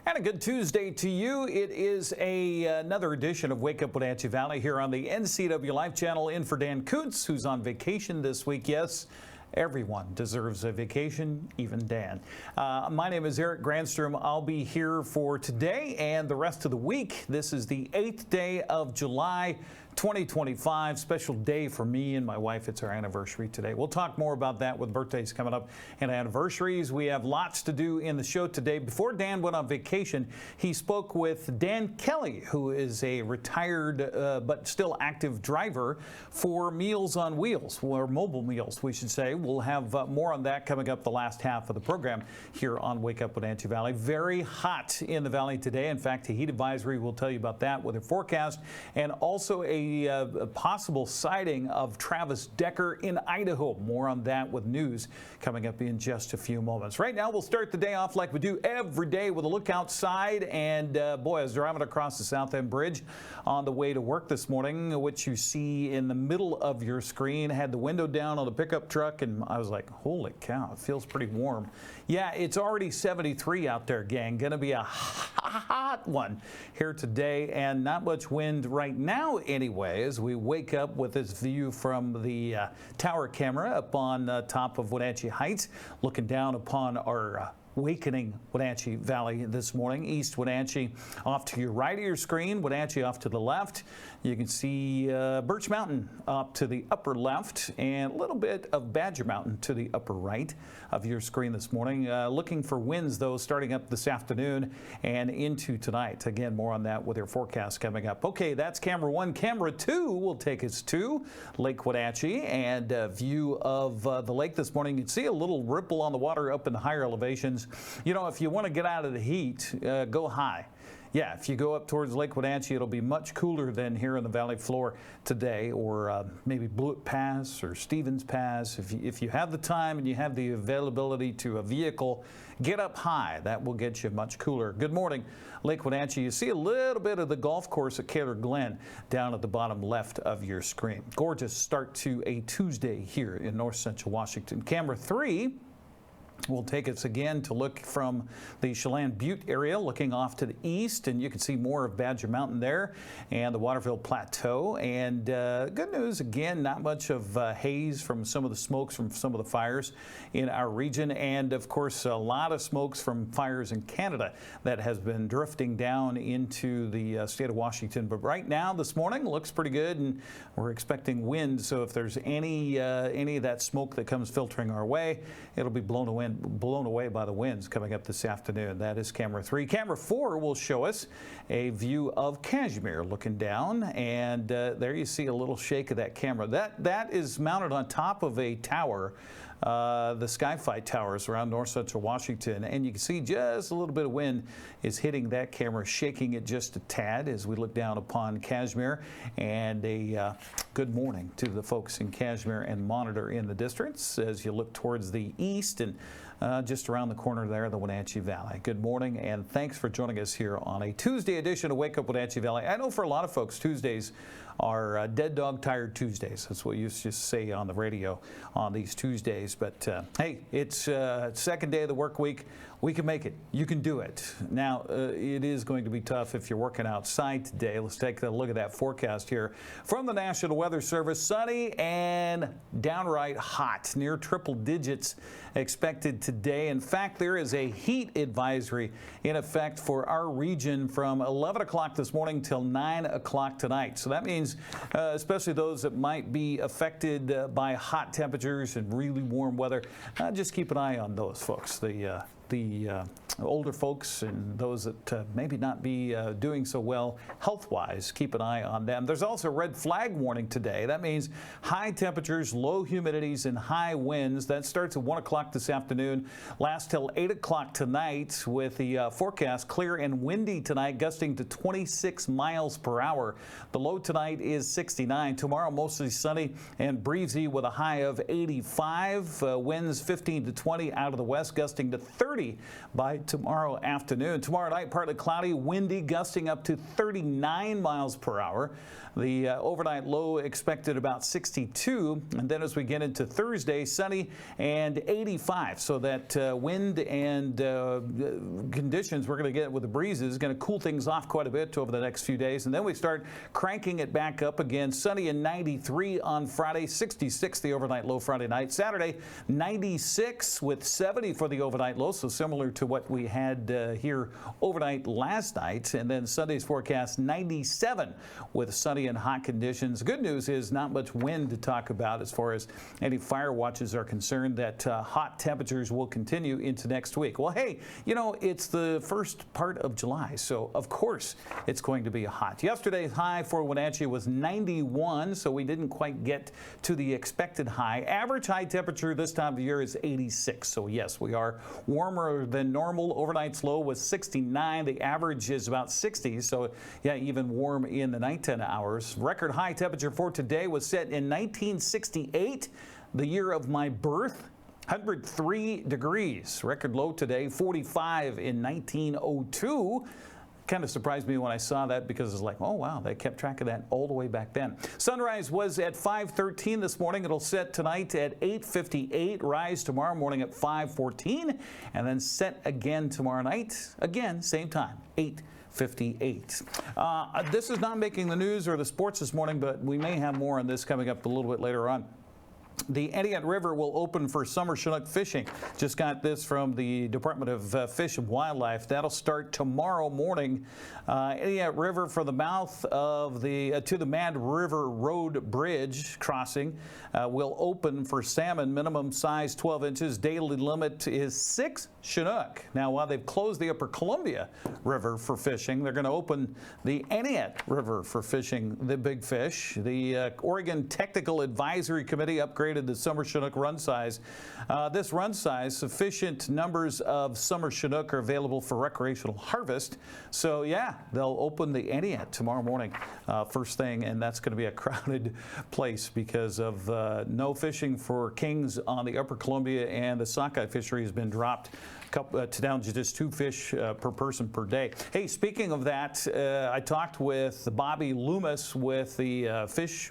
And a good Tuesday to you. It is another edition of Wake Up Wenatchee Valley here on the NCWLIFE channel. In for Dan Koontz, who's on vacation this week. Yes, everyone deserves a vacation, even Dan. My name is Eric Granstrom. I'll be here for today and the rest of the week. This is the 8th day of July 2025, special day for me and my wife. It's our anniversary today. We'll talk more about that with birthdays coming up and anniversaries. We have lots to do in the show today. Before Dan went on vacation, he spoke with Dan Kelly, who is a retired but still active driver for Meals on Wheels, or Mobile Meals, we should say. We'll have more on that coming up the last half of the program here on Wake Up Wenatchee Valley. Very hot in the valley today. In fact, a heat advisory, we'll tell you about that with a forecast, and also a possible sighting of Travis Decker in Idaho. More on that with news coming up in just a few moments. Right now, we'll start the day off like we do every day with a look outside. And boy, I was driving across the South End Bridge on the way to work this morning, which you see in the middle of your screen. Had the window down on the pickup truck, and I was like, holy cow, it feels pretty warm. Yeah, it's already 73 out there, gang. Gonna be a hot one here today, and not much wind right now anyway, as we wake up with this view from the tower camera up on top of Wenatchee Heights, looking down upon our awakening Wenatchee Valley this morning. East Wenatchee off to your right of your screen, Wenatchee off to the left. You can see Birch Mountain up to the upper left, and a little bit of Badger Mountain to the upper right of your screen this morning. Looking for winds, though, starting up this afternoon and into tonight. Again, more on that with your forecast coming up. Okay, that's camera one. Camera two will take us to Lake Wenatchee and a view of the lake this morning. You can see a little ripple on the water up in the higher elevations. You know, if you want to get out of the heat, go high. Yeah, if you go up towards Lake Wenatchee, it'll be much cooler than here in the valley floor today, or maybe Blewett Pass or Stevens Pass. If you have the time and you have the availability to a vehicle, get up high. That will get you much cooler. Good morning, Lake Wenatchee. You see a little bit of the golf course at Kaler Glen down at the bottom left of your screen. Gorgeous start to a Tuesday here in north central Washington. Camera three will take us again to look from the Chelan Butte area, looking off to the east, and you can see more of Badger Mountain there and the Waterville Plateau. And good news, again, not much of haze from some of the smokes from some of the fires in our region, and of course a lot of smokes from fires in Canada that has been drifting down into the state of Washington. But right now, this morning, looks pretty good, and we're expecting wind, so if there's any of that smoke that comes filtering our way, it'll be blown away by the winds coming up this afternoon. That is camera three. Camera four will show us a view of Kashmir looking down, and there you see a little shake of that camera. That is mounted on top of a tower, the Skyfight towers around north central Washington, and you can see just a little bit of wind is hitting that camera, shaking it just a tad as we look down upon Kashmir. And a good morning to the folks in Kashmir and Monitor in the districts as you look towards the east and just around the corner there, the Wenatchee Valley. Good morning, and thanks for joining us here on a Tuesday edition of Wake Up Wenatchee Valley. I know for a lot of folks, Tuesdays are dead dog tired Tuesdays. That's what you used to say on the radio on these Tuesdays. But hey, it's second day of the work week. We can make it. You can do it. Now, it is going to be tough if you're working outside today. Let's take a look at that forecast here from the National Weather Service. Sunny and downright hot, near triple digits expected today. In fact, there is a heat advisory in effect for our region from 11 o'clock this morning till 9 o'clock tonight. So that means especially those that might be affected by hot temperatures and really warm weather, just keep an eye on those folks. The older folks and those that maybe not be doing so well health-wise, keep an eye on them. There's also a red flag warning today. That means high temperatures, low humidities, and high winds. That starts at 1 o'clock this afternoon, lasts till 8 o'clock tonight, with the forecast clear and windy tonight, gusting to 26 miles per hour. The low tonight is 69. Tomorrow, mostly sunny and breezy with a high of 85. Winds 15 to 20 out of the west, gusting to 30 30 by tomorrow afternoon. Tomorrow night, partly cloudy, windy, gusting up to 39 miles per hour. The overnight low expected about 62. And then as we get into Thursday, sunny and 85. So that wind and conditions we're going to get with the breezes is going to cool things off quite a bit over the next few days. And then we start cranking it back up again. Sunny and 93 on Friday, 66 the overnight low Friday night. Saturday, 96 with 70 for the overnight low. So similar to what we had here overnight last night. And then Sunday's forecast, 97 with sunny and hot conditions. Good news is not much wind to talk about as far as any fire watches are concerned. That hot temperatures will continue into next week. Well, hey, you know, it's the first part of July, so of course it's going to be hot. Yesterday's high for Wenatchee was 91, so we didn't quite get to the expected high. Average high temperature this time of year is 86, so yes, we are warmer than normal. Overnight's low was 69. The average is about 60, so yeah, even warm in the nighttime hours. Record high temperature for today was set in 1968, the year of my birth. 103 degrees. Record low today, 45 in 1902. Kind of surprised me when I saw that because it's like, oh wow, they kept track of that all the way back then. Sunrise was at 5:13 this morning. It'll set tonight at 8:58. Rise tomorrow morning at 5:14, and then set again tomorrow night. Again, same time, 8:58. This is not making the news or the sports this morning, but we may have more on this coming up a little bit later on. The Entiat River will open for summer Chinook fishing. Just got this from the Department of Fish and Wildlife. That'll start tomorrow morning. Entiat River from the mouth of the to the Mad River Road Bridge crossing will open for salmon. Minimum size 12 inches. Daily limit is 6 Chinook. Now, while they've closed the Upper Columbia River for fishing, they're going to open the Entiat River for fishing the big fish. The Oregon Technical Advisory Committee upgraded the summer Chinook run size. This run size, sufficient numbers of summer Chinook are available for recreational harvest. So yeah, they'll open the Entiat tomorrow morning, first thing, and that's going to be a crowded place because of no fishing for kings on the Upper Columbia, and the sockeye fishery has been dropped down to just 2 fish per person per day. Hey, speaking of that, I talked with Bobby Loomis with the fish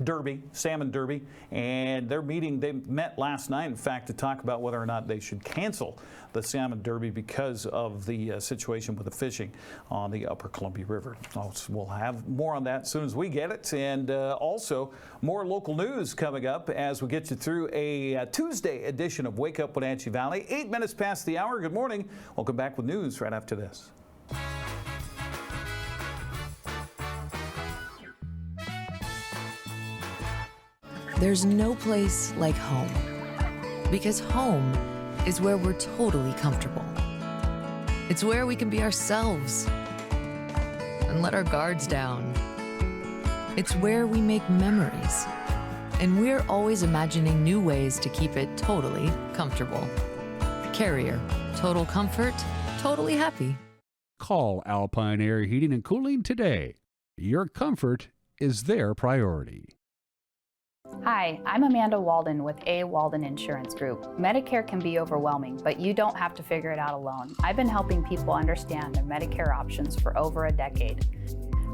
Derby, Salmon Derby, and they met last night, in fact, to talk about whether or not they should cancel the Salmon Derby because of the situation with the fishing on the Upper Columbia River. We'll have more on that as soon as we get it, and also more local news coming up as we get you through a Tuesday edition of Wake Up Wenatchee Valley. 8 minutes past the hour. Good morning. Welcome back with news right after this. There's no place like home, because home is where we're totally comfortable. It's where we can be ourselves and let our guards down. It's where we make memories, and we're always imagining new ways to keep it totally comfortable. Carrier, total comfort, totally happy. Call Alpine Air Heating and Cooling today. Your comfort is their priority. Hi, I'm Amanda Walden with A. Walden Insurance Group. Medicare can be overwhelming, but you don't have to figure it out alone. I've been helping people understand their Medicare options for over a decade.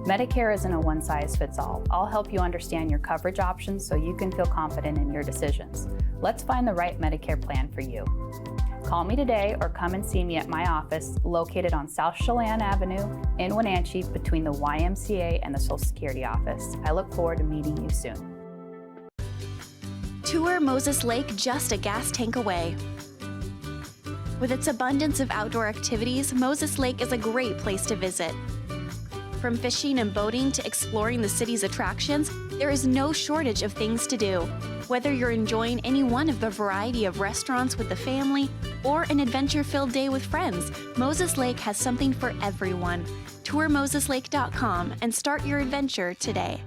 Medicare isn't a one-size-fits-all. I'll help you understand your coverage options so you can feel confident in your decisions. Let's find the right Medicare plan for you. Call me today or come and see me at my office located on South Chelan Avenue in Wenatchee between the YMCA and the Social Security office. I look forward to meeting you soon. Tour Moses Lake just a gas tank away. With its abundance of outdoor activities, Moses Lake is a great place to visit. From fishing and boating to exploring the city's attractions, there is no shortage of things to do. Whether you're enjoying any one of the variety of restaurants with the family or an adventure-filled day with friends, Moses Lake has something for everyone. Tour MosesLake.com and start your adventure today.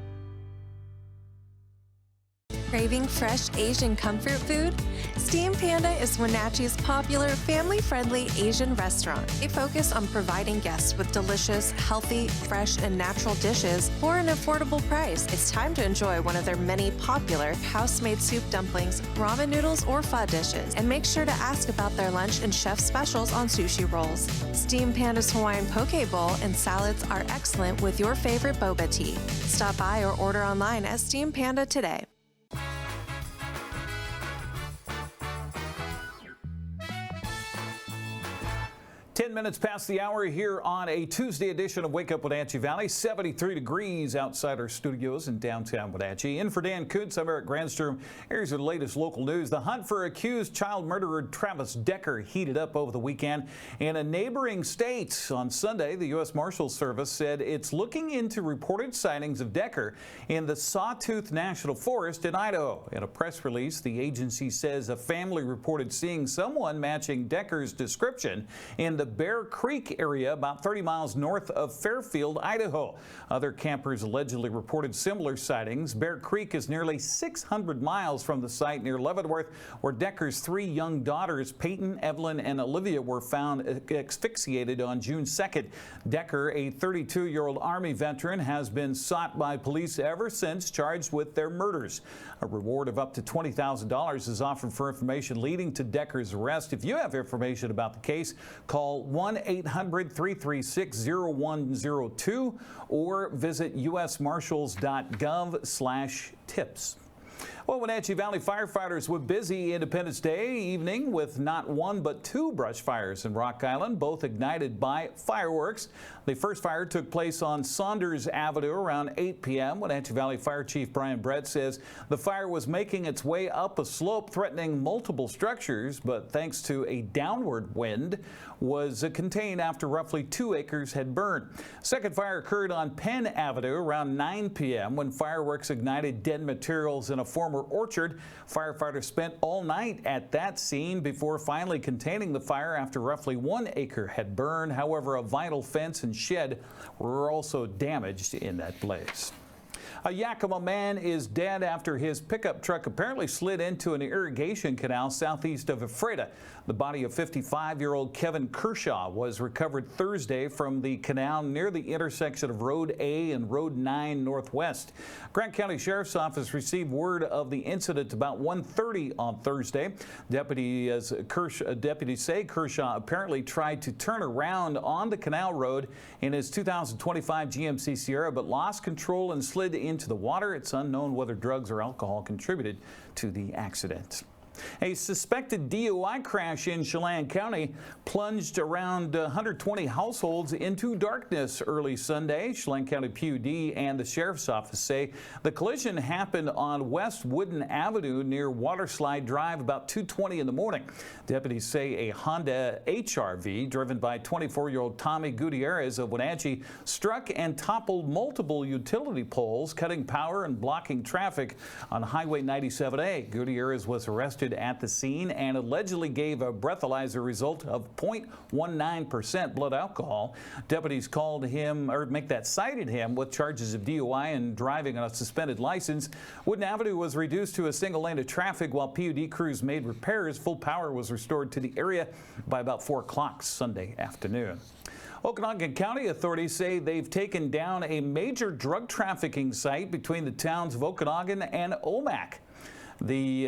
Craving fresh Asian comfort food? Steam Panda is Wenatchee's popular family-friendly Asian restaurant. They focus on providing guests with delicious, healthy, fresh, and natural dishes for an affordable price. It's time to enjoy one of their many popular house-made soup dumplings, ramen noodles, or pho dishes. And make sure to ask about their lunch and chef specials on sushi rolls. Steam Panda's Hawaiian poke bowl and salads are excellent with your favorite boba tea. Stop by or order online at Steam Panda today. 10 minutes past the hour here on a Tuesday edition of Wake Up Wenatchee Valley. 73 degrees outside our studios in downtown Wenatchee. In for Dan Kuntz, I'm Eric Grandstrom. Here's the latest local news. The hunt for accused child murderer Travis Decker heated up over the weekend in a neighboring state. On Sunday, the U.S. Marshals Service said it's looking into reported sightings of Decker in the Sawtooth National Forest in Idaho. In a press release, the agency says a family reported seeing someone matching Decker's description in the Bear Creek area about 30 miles north of Fairfield, Idaho. Other campers allegedly reported similar sightings. Bear Creek is nearly 600 miles from the site near Leavenworth, where Decker's 3 young daughters, Peyton, Evelyn, and Olivia, were found asphyxiated on June 2nd. Decker, a 32-year-old Army veteran, has been sought by police ever since, charged with their murders. A reward of up to $20,000 is offered for information leading to Decker's arrest. If you have information about the case, call 1-800-336-0102 or visit usmarshals.gov/tips. Well, Wenatchee Valley firefighters were busy Independence Day evening with not one but 2 brush fires in Rock Island, both ignited by fireworks. The first fire took place on Saunders Avenue around 8 p.m. Wenatchee Valley Fire Chief Brian Brett says the fire was making its way up a slope threatening multiple structures, but thanks to a downward wind was contained after roughly 2 acres had burned. Second fire occurred on Penn Avenue around 9 p.m. when fireworks ignited dead materials in a former orchard. Firefighters spent all night at that scene before finally containing the fire after roughly 1 acre had burned. However, a vinyl fence and shed were also damaged in that blaze. A Yakima man is dead after his pickup truck apparently slid into an irrigation canal southeast of Ephrata. The body of 55-year-old Kevin Kershaw was recovered Thursday from the canal near the intersection of Road A and Road 9 Northwest. Grant County Sheriff's Office received word of the incident about 1:30 on Thursday. Deputies say Kershaw apparently tried to turn around on the canal road in his 2025 GMC Sierra, but lost control and slid into the water. It's unknown whether drugs or alcohol contributed to the accident. A suspected DUI crash in Chelan County plunged around 120 households into darkness early Sunday. Chelan County PUD and the Sheriff's Office say the collision happened on West Wooden Avenue near Waterslide Drive about 2:20 in the morning. Deputies say a Honda HR-V driven by 24-year-old Tommy Gutierrez of Wenatchee struck and toppled multiple utility poles, cutting power and blocking traffic on Highway 97A. Gutierrez was arrested at the scene and allegedly gave a breathalyzer result of 0.19% blood alcohol. Deputies cited him with charges of DUI and driving on a suspended license. Wooden Avenue was reduced to a single lane of traffic while PUD crews made repairs. Full power was restored to the area by about 4 o'clock Sunday afternoon. Okanagan County authorities say they've taken down a major drug trafficking site between the towns of Okanagan and Omak. The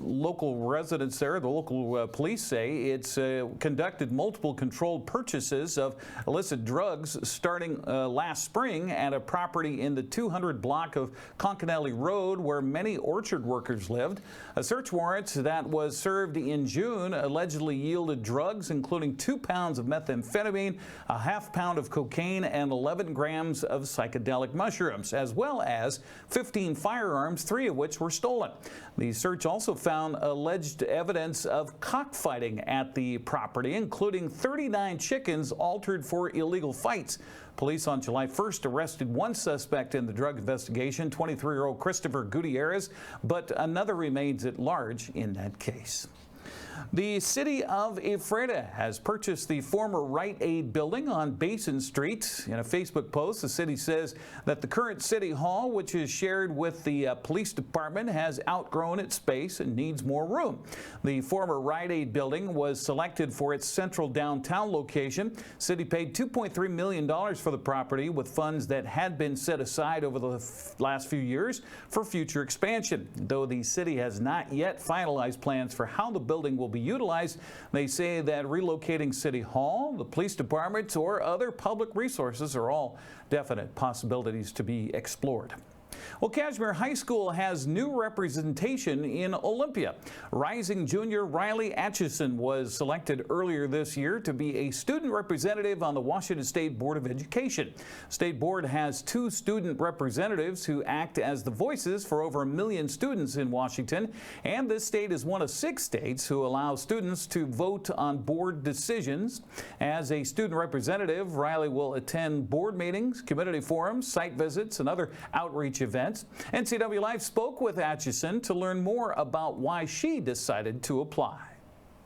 local residents there, the local police say it's conducted multiple controlled purchases of illicit drugs starting last spring at a property in the 200 block of Concanelli Road where many orchard workers lived. A search warrant that was served in June allegedly yielded drugs including 2 pounds of methamphetamine, a half pound of cocaine, and 11 grams of psychedelic mushrooms, as well as 15 firearms, 3 of which were stolen. The search also found alleged evidence of cockfighting at the property, including 39 chickens altered for illegal fights. Police on July 1st arrested 1 suspect in the drug investigation, 23-year-old Christopher Gutierrez, but another remains at large in that case. The city of Ephrata has purchased the former Rite Aid building on Basin Street. In a Facebook post, the city says that the current city hall, which is shared with the police department, has outgrown its space and needs more room. The former Rite Aid building was selected for its central downtown location. City paid $2.3 million for the property, with funds that had been set aside over the last few years for future expansion. Though the city has not yet finalized plans for how the building will be utilized, they say that relocating City Hall, the police department, or other public resources are all definite possibilities to be explored. Well, Kashmir High School has new representation in Olympia. Rising junior Riley Atchison was selected earlier this year to be a student representative on the Washington State Board of Education. State Board has 2 student representatives who act as the voices for over 1 million students in Washington, and this state is one of 6 states who allow students to vote on board decisions. As a student representative, Riley will attend board meetings, community forums, site visits, and other outreach events. NCWLIFE spoke with Atchison to learn more about why she decided to apply.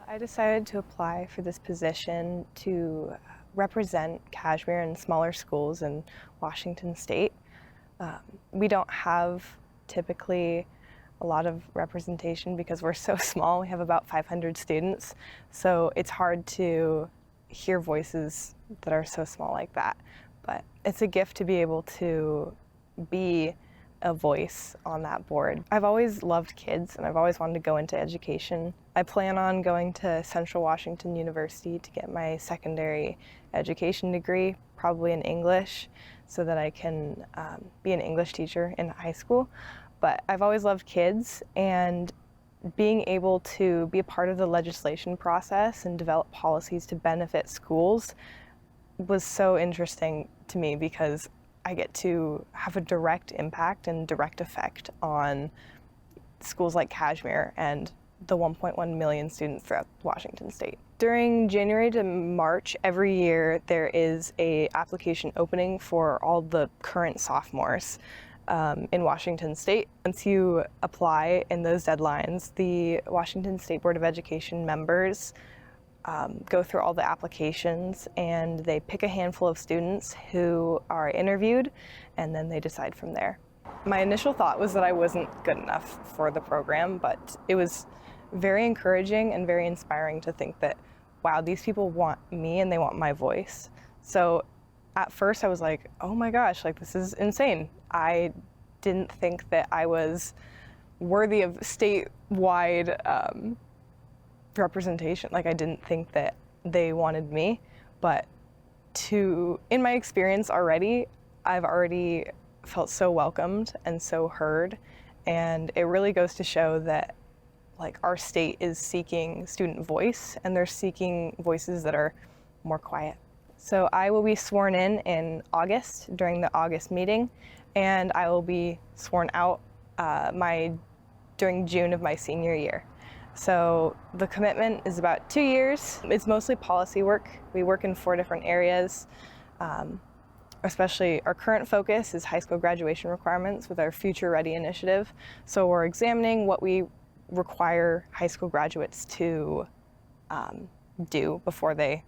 I decided to apply for this position to represent Kashmir in smaller schools in Washington State. We don't have typically a lot of representation because we're so small. We have about 500 students, so it's hard to hear voices that are so small like that. But it's a gift to be able to be a voice on that board. I've always loved kids and I've always wanted to go into education. I plan on going to Central Washington University to get my secondary education degree, probably in English, so that I can be an English teacher in high school. But I've always loved kids, and being able to be a part of the legislation process and develop policies to benefit schools was so interesting to me because I get to have a direct impact and direct effect on schools like Kashmir and the 1.1 million students throughout Washington State. During January to March every year, there is an application opening for all the current sophomores in Washington State. Once you apply in those deadlines, the Washington State Board of Education members go through all the applications, and they pick a handful of students who are interviewed, and then they decide from there. My initial thought was that I wasn't good enough for the program, but it was very encouraging and very inspiring to think that, wow, these people want me and they want my voice. So at first I was like, oh my gosh, like this is insane. I didn't think that I was worthy of statewide representation. Like I didn't think that they wanted me, but in my experience already, I've already felt so welcomed and so heard, and it really goes to show that like our state is seeking student voice, and they're seeking voices that are more quiet. So I will be sworn in August during the August meeting, and I will be sworn out during June of my senior year. So the commitment is about 2 years. It's mostly policy work. We work in 4 different areas. Especially our current focus is high school graduation requirements with our Future Ready initiative. So we're examining what we require high school graduates to do before they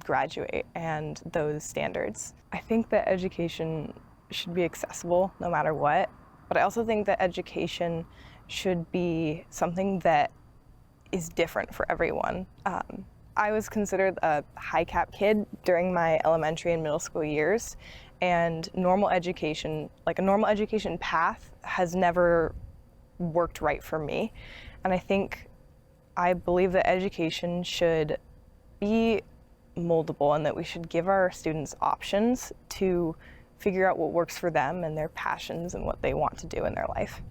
graduate and those standards. I think that education should be accessible no matter what, but I also think that education should be something that is different for everyone. I was considered a high cap kid during my elementary and middle school years, and normal education, like a normal education path, has never worked right for me. And I believe that education should be moldable and that we should give our students options to figure out what works for them and their passions and what they want to do in their life.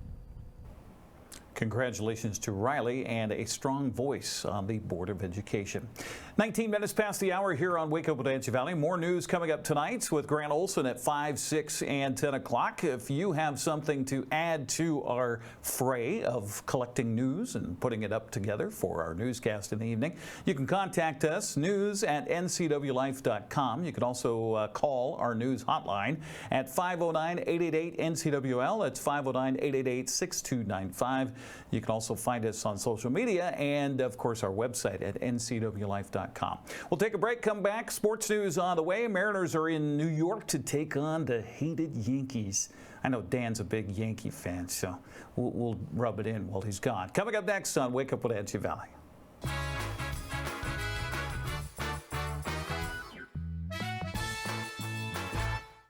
Congratulations to Riley and a strong voice on the Board of Education. 19 minutes past the hour here on Wake Up Wenatchee Valley. More news coming up tonight with Grant Olson at 5, 6, and 10 o'clock. If you have something to add to our fray of collecting news and putting it up together for our newscast in the evening, you can contact us, news@ncwlife.com. You can also call our news hotline at 509-888-NCWL. That's 509-888-6295. You can also find us on social media and, of course, our website at ncwlife.com. We'll take a break, come back. Sports news on the way. Mariners are in New York to take on the hated Yankees. I know Dan's a big Yankee fan, so we'll rub it in while he's gone. Coming up next on Wake Up Wenatchee Valley.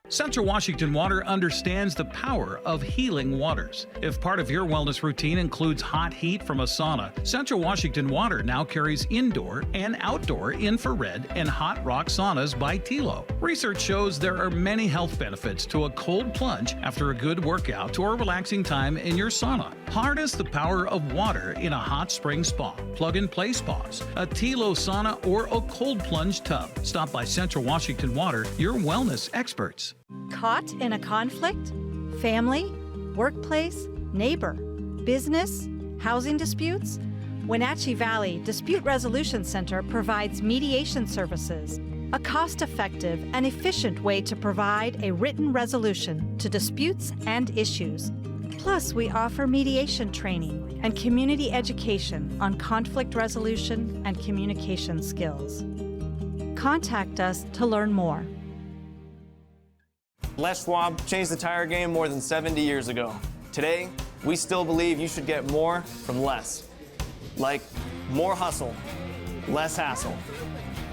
Central Washington Water understands the power of healing waters. If part of your wellness routine includes hot heat from a sauna, Central Washington Water now carries indoor and outdoor infrared and hot rock saunas by Tilo. Research shows there are many health benefits to a cold plunge after a good workout or relaxing time in your sauna. Harness the power of water in a hot spring spa, plug-and-play spas, a Tilo sauna, or a cold plunge tub. Stop by Central Washington Water, your wellness experts. Caught in a conflict? Family? Workplace? Neighbor? Business? Housing disputes? Wenatchee Valley Dispute Resolution Center provides mediation services, a cost-effective and efficient way to provide a written resolution to disputes and issues. Plus, we offer mediation training and community education on conflict resolution and communication skills. Contact us to learn more. Les Schwab changed the tire game more than 70 years ago. Today, we still believe you should get more from less. Like more hustle, less hassle,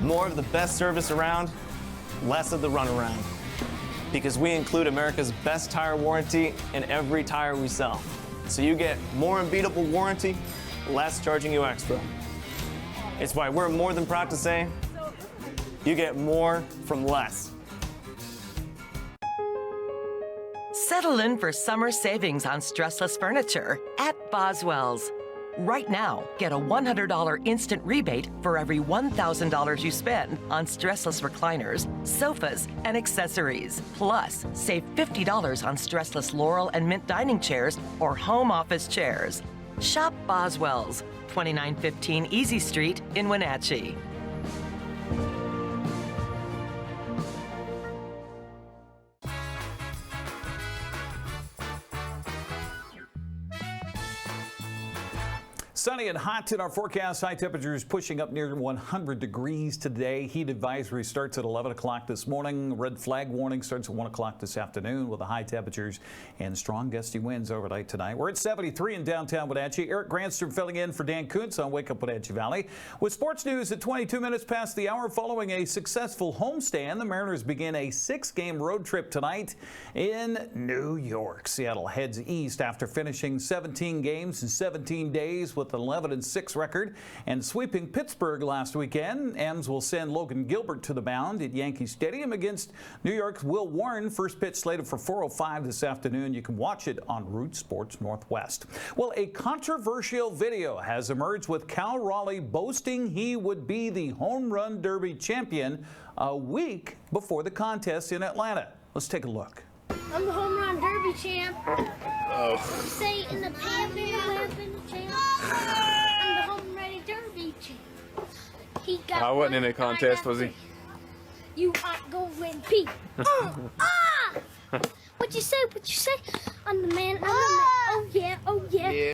more of the best service around, less of the runaround. Because we include America's best tire warranty in every tire we sell. So you get more unbeatable warranty, less charging you extra. It's why we're more than proud to say, you get more from less. Settle in for summer savings on stressless furniture at Boswell's. Right now, get a $100 instant rebate for every $1,000 you spend on stressless recliners, sofas, and accessories. Plus, save $50 on stressless Laurel and Mint dining chairs or home office chairs. Shop Boswell's, 2915 Easy Street in Wenatchee. Sunny and hot in our forecast. High temperatures pushing up near 100 degrees today. Heat advisory starts at 11 o'clock this morning. Red flag warning starts at 1 o'clock this afternoon with the high temperatures and strong gusty winds overnight tonight. We're at 73 in downtown Wenatchee. Eric Granstrom filling in for Dan Kuntz on Wake Up Wenatchee Valley. With sports news at 22 minutes past the hour. Following a successful homestand, the Mariners begin a 6-game road trip tonight in New York. Seattle heads east after finishing 17 games in 17 days with an 11-6 record and sweeping Pittsburgh last weekend. M's will send Logan Gilbert to the mound at Yankee Stadium against New York's Will Warren. First pitch slated for 4:05 this afternoon. You can watch it on Root Sports Northwest. Well, a controversial video has emerged with Cal Raleigh boasting he would be the Home Run Derby champion a week before the contest in Atlanta. Let's take a look. I'm the Home Run Derby champ. Oh. Say in the champion champ. I'm the Home Run Derby champ. He got I wasn't in a contest, was he? You aren't going Pete. What'd you say? What'd you say? I'm the man. I'm the man. Oh yeah. Oh yeah.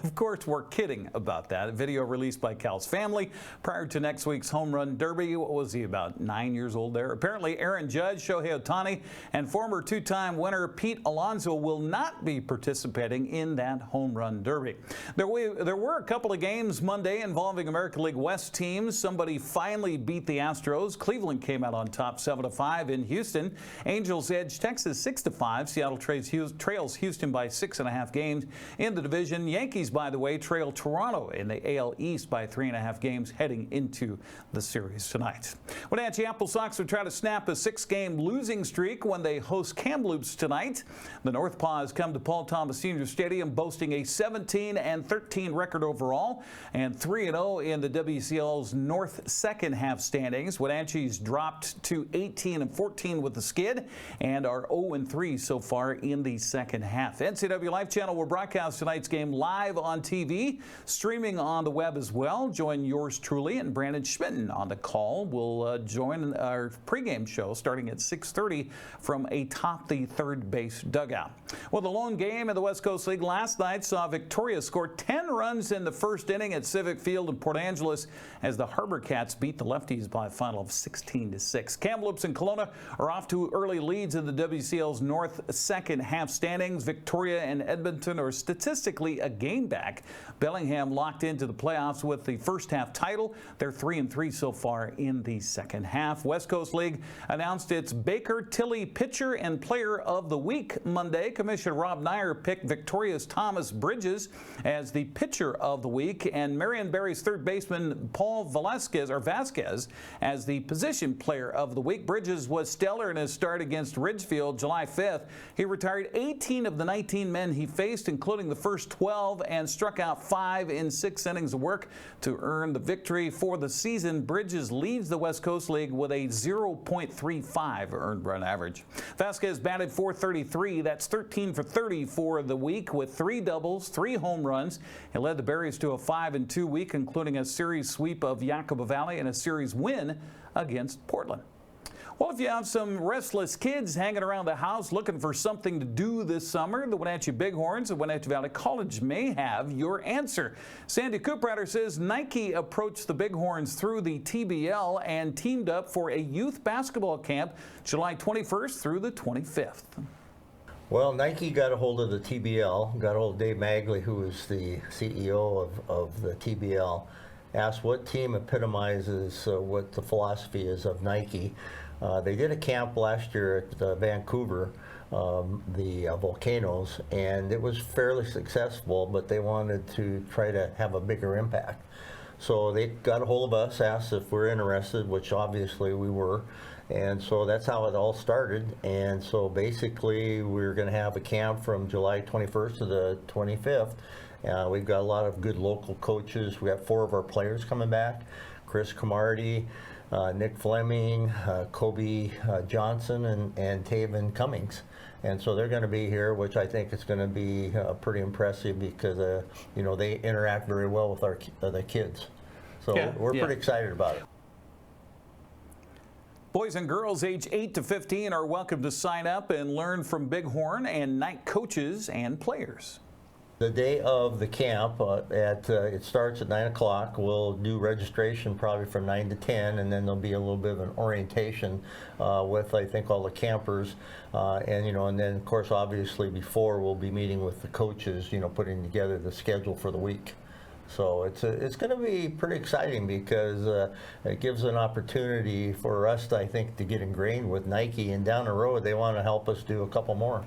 Of course, we're kidding about that. A video released by Cal's family prior to next week's Home Run Derby. What was he, about 9 years old there? Apparently, Aaron Judge, Shohei Ohtani, and former two-time winner Pete Alonso will not be participating in that Home Run Derby. There were a couple of games Monday involving American League West teams. Somebody finally beat the Astros. Cleveland came out on top 7-5 in Houston. Angels edged Texas 6-5. Seattle trails Houston by 6.5 games in the division. Yankees, by the way, way, trail Toronto in the AL East by 3.5 games heading into the series tonight. Wenatchee Apple Sox will try to snap a 6-game losing streak when they host Kamloops tonight. The North Paws come to Paul Thomas Senior Stadium boasting a 17-13 record overall and 3-0 in the WCL's North second half standings. Wenatchee's dropped to 18-14 with the skid and are 0-3 so far in the second half. NCW Life Channel will broadcast tonight's game live on TV, streaming on the web as well. Join yours truly and Brandon Schmitten on the call. We'll join our pregame show starting at 6:30 from atop the third base dugout. Well, the lone game in the West Coast League last night saw Victoria score 10 runs in the first inning at Civic Field in Port Angeles as the Harbor Cats beat the Lefties by a final of 16-6. Kamloops and Kelowna are off to early leads in the WCL's North second half standings. Victoria and Edmonton are statistically a game back. Bellingham locked into the playoffs with the first half title. They're 3-3 so far in the second half. West Coast League announced its Baker Tilly Pitcher and Player of the Week Monday. Commissioner Rob Nyer picked Victoria's Thomas Bridges as the Pitcher of the Week and Marion Barry's third baseman Paul Vasquez as the Position Player of the Week. Bridges was stellar in his start against Ridgefield July 5th. He retired 18 of the 19 men he faced, including the first 12, and struck out 5 in 6 innings of work to earn the victory for the season. Bridges leads the West Coast League with a 0.35 earned run average. Vasquez batted .433. That's 13 for 30 for the week with 3 doubles, 3 home runs. He led the Berries to a 5-2 week, including a series sweep of Yucaba Valley and a series win against Portland. Well, if you have some restless kids hanging around the house looking for something to do this summer, the Wenatchee Bighorns of Wenatchee Valley College may have your answer. Sandy Cooprider says Nike approached the Bighorns through the TBL and teamed up for a youth basketball camp July 21st through the 25th. Well, Nike got a hold of the TBL, got a hold of Dave Magley, who is the CEO of the TBL, asked what team epitomizes what the philosophy is of Nike. They did a camp last year at Vancouver, the Volcanoes, and it was fairly successful, but they wanted to try to have a bigger impact. So they got a hold of us, asked if we're interested, which obviously we were, and so that's how it all started. And so basically we're going to have a camp from July 21st to the 25th. We've got a lot of good local coaches. We have 4 of our players coming back: Chris Camardi, Nick Fleming, Kobe Johnson, and Taven Cummings. And so they're going to be here, which I think is going to be pretty impressive because you know, they interact very well with the kids. So we're pretty excited about it. Boys and girls age 8 to 15 are welcome to sign up and learn from Bighorn and night coaches and players. The day of the camp, it starts at 9 o'clock. We'll do registration probably from 9 to 10, and then there'll be a little bit of an orientation with, I think, all the campers. And, you know, and then, of course, obviously before we'll be meeting with the coaches, you know, putting together the schedule for the week. So it's going to be pretty exciting because it gives an opportunity for us, I think, to get ingrained with Nike, and down the road they want to help us do a couple more.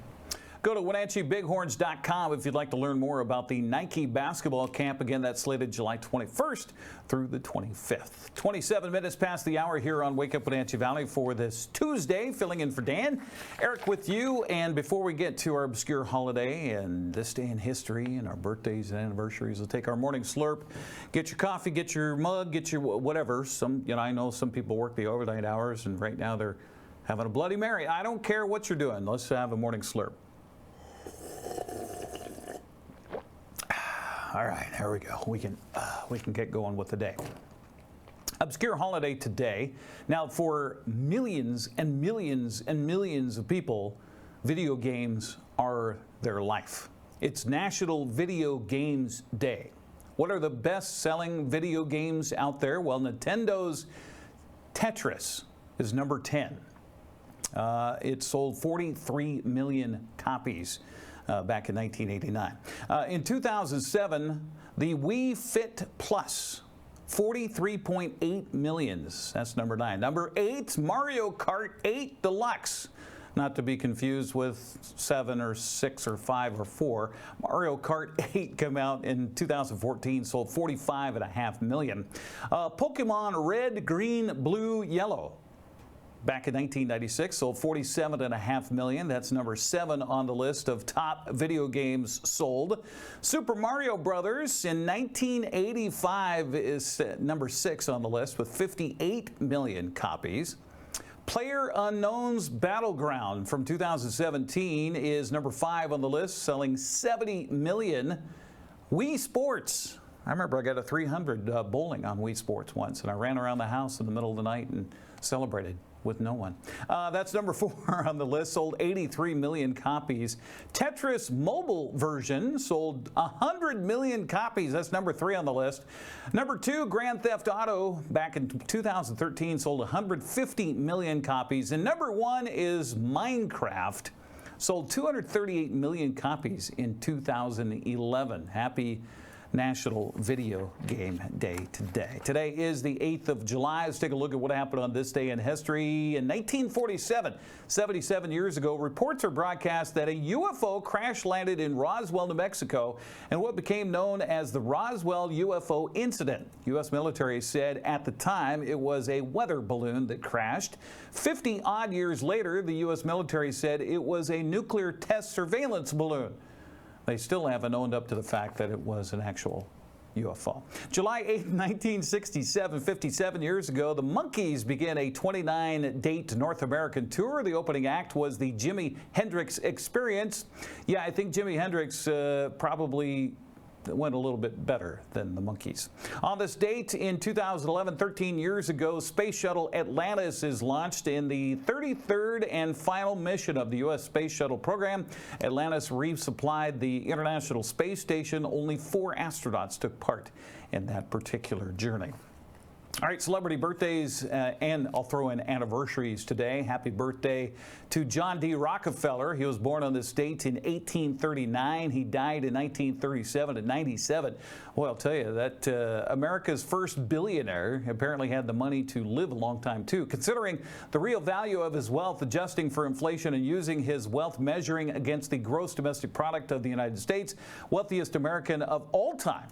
Go to WenatcheeBighorns.com if you'd like to learn more about the Nike basketball camp. Again, that's slated July 21st through the 25th. 27 minutes past the hour here on Wake Up Wenatchee Valley for this Tuesday, filling in for Dan. Eric with you, and before we get to our obscure holiday and this day in history and our birthdays and anniversaries, we'll take our morning slurp. Get your coffee, get your mug, get your whatever. I know some people work the overnight hours, and right now they're having a Bloody Mary. I don't care what you're doing. Let's have a morning slurp. All right, here we go. We can get going with the day. Obscure holiday today. Now, for millions and millions and millions of people, video games are their life. It's National Video Games Day. What are the best-selling video games out there? Well, Nintendo's Tetris is number 10. It sold 43 million copies back in 1989. In 2007, the Wii Fit Plus, 43.8 million. That's number 9. Number 8, Mario Kart 8 Deluxe, not to be confused with 7 or 6 or 5 or 4. Mario Kart 8 came out in 2014, sold 45.5 million. Pokemon Red, Green, Blue, Yellow, back in 1996, sold 47.5 million. That's number 7 on the list of top video games sold. Super Mario Brothers in 1985 is number 6 on the list with 58 million copies. PlayerUnknown's Battleground from 2017 is number 5 on the list, selling 70 million. Wii Sports. I remember I got a 300 bowling on Wii Sports once, and I ran around the house in the middle of the night and celebrated with no one. That's number 4 on the list, sold 83 million copies. Tetris mobile version sold 100 million copies. That's number 3 on the list. Number 2, Grand Theft Auto, back in 2013, sold 150 million copies. And number 1 is Minecraft, sold 238 million copies in 2011. Happy National Video Game Day today. Today is the 8th of July. Let's take a look at what happened on this day in history. In 1947, 77 years ago, reports are broadcast that a UFO crash landed in Roswell, New Mexico, and what became known as the Roswell UFO incident. U.S. military said at the time it was a weather balloon that crashed. 50-odd years later, the U.S. military said it was a nuclear test surveillance balloon. They still haven't owned up to the fact that it was an actual UFO. July 8, 1967, 57 years ago, the Monkees began a 29-date North American tour. The opening act was the Jimi Hendrix Experience. Yeah, I think Jimi Hendrix probably went a little bit better than the Monkees. On this date in 2011, 13 years ago, Space Shuttle Atlantis is launched in the 33rd and final mission of the U.S. Space Shuttle program. Atlantis resupplied the International Space Station. Only 4 astronauts took part in that particular journey. All right, celebrity birthdays, and I'll throw in anniversaries today. Happy birthday to John D. Rockefeller. He was born on this date in 1839. He died in 1937 at 97. Well, I'll tell you that America's first billionaire apparently had the money to live a long time, too. Considering the real value of his wealth, adjusting for inflation and using his wealth measuring against the gross domestic product of the United States, wealthiest American of all time,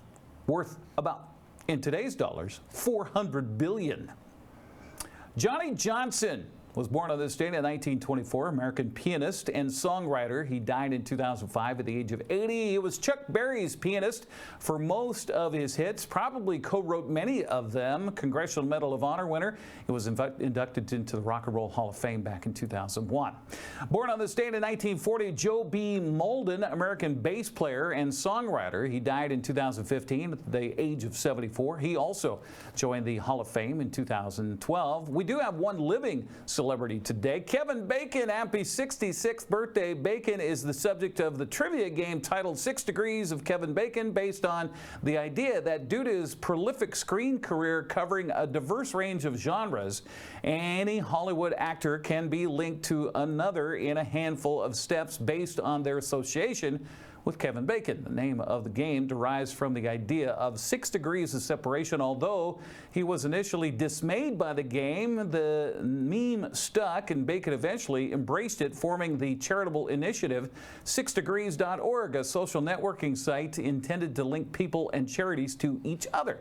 worth about, in today's dollars, $400 billion. Johnny Johnson was born on this date in 1924, American pianist and songwriter. He died in 2005 at the age of 80. He was Chuck Berry's pianist for most of his hits, probably co-wrote many of them. Congressional Medal of Honor winner. He was inducted into the Rock and Roll Hall of Fame back in 2001. Born on this date in 1940, Joe B. Molden, American bass player and songwriter. He died in 2015 at the age of 74. He also joined the Hall of Fame in 2012. We do have one living celebrity today. Kevin Bacon, happy 66th birthday. Bacon is the subject of the trivia game titled 6 Degrees of Kevin Bacon, based on the idea that due to his prolific screen career covering a diverse range of genres, any Hollywood actor can be linked to another in a handful of steps based on their association with Kevin Bacon. The name of the game derives from the idea of 6 degrees of separation. Although he was initially dismayed by the game, the meme stuck and Bacon eventually embraced it, forming the charitable initiative 6degrees.org, a social networking site intended to link people and charities to each other.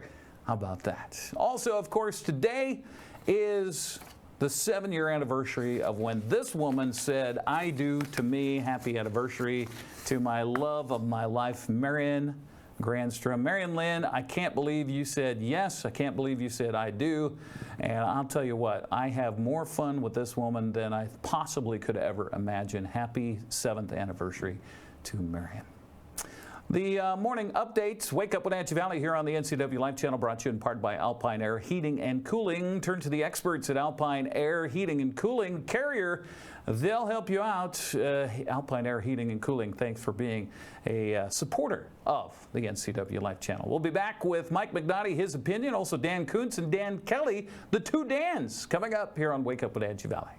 How about that? Also, of course, today is the 7-year anniversary of when this woman said, "I do" to me. Happy anniversary to my love of my life, Marion Grandstrom. Marion Lynn, I can't believe you said yes. I can't believe you said I do. And I'll tell you what, I have more fun with this woman than I possibly could ever imagine. Happy 7th anniversary to Marion. The morning updates, Wake Up Wenatchee Valley here on the NCWLIFE channel, brought to you in part by Alpine Air Heating and Cooling. Turn to the experts at Alpine Air Heating and Cooling. Carrier, they'll help you out. Alpine Air Heating and Cooling, thanks for being a supporter of the NCWLIFE channel. We'll be back with Mike McNaughty, his opinion, also Dan Kuntz and Dan Kelly, the two Dans, coming up here on Wake Up Wenatchee Valley.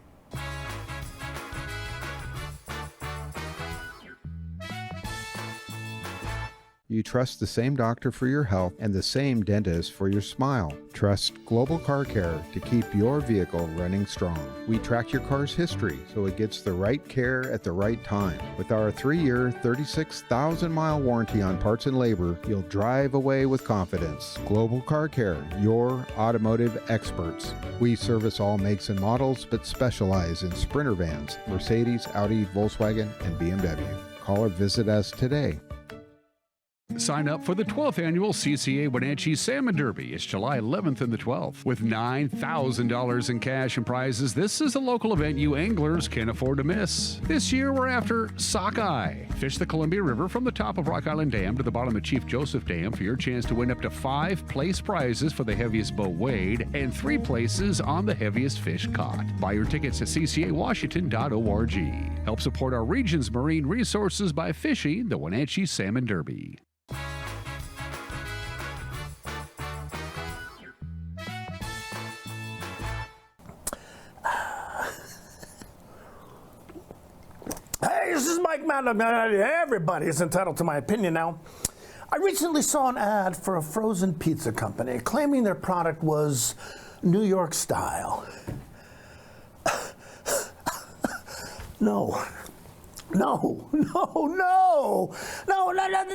You trust the same doctor for your health and the same dentist for your smile. Trust Global Car Care to keep your vehicle running strong. We track your car's history so it gets the right care at the right time. With our 3-year, 36,000-mile warranty on parts and labor, you'll drive away with confidence. Global Car Care, your automotive experts. We service all makes and models, but specialize in Sprinter vans, Mercedes, Audi, Volkswagen, and BMW. Call or visit us today. Sign up for the 12th annual CCA Wenatchee Salmon Derby. It's July 11th and the 12th. With $9,000 in cash and prizes, this is a local event you anglers can't afford to miss. This year, we're after sockeye. Fish the Columbia River from the top of Rock Island Dam to the bottom of Chief Joseph Dam for your chance to win up to 5 place prizes for the heaviest boat weighed and 3 places on the heaviest fish caught. Buy your tickets at ccawashington.org. Help support our region's marine resources by fishing the Wenatchee Salmon Derby. Hey, this is Mike Madden. Everybody is entitled to my opinion now. I recently saw an ad for a frozen pizza company claiming their product was New York style. No,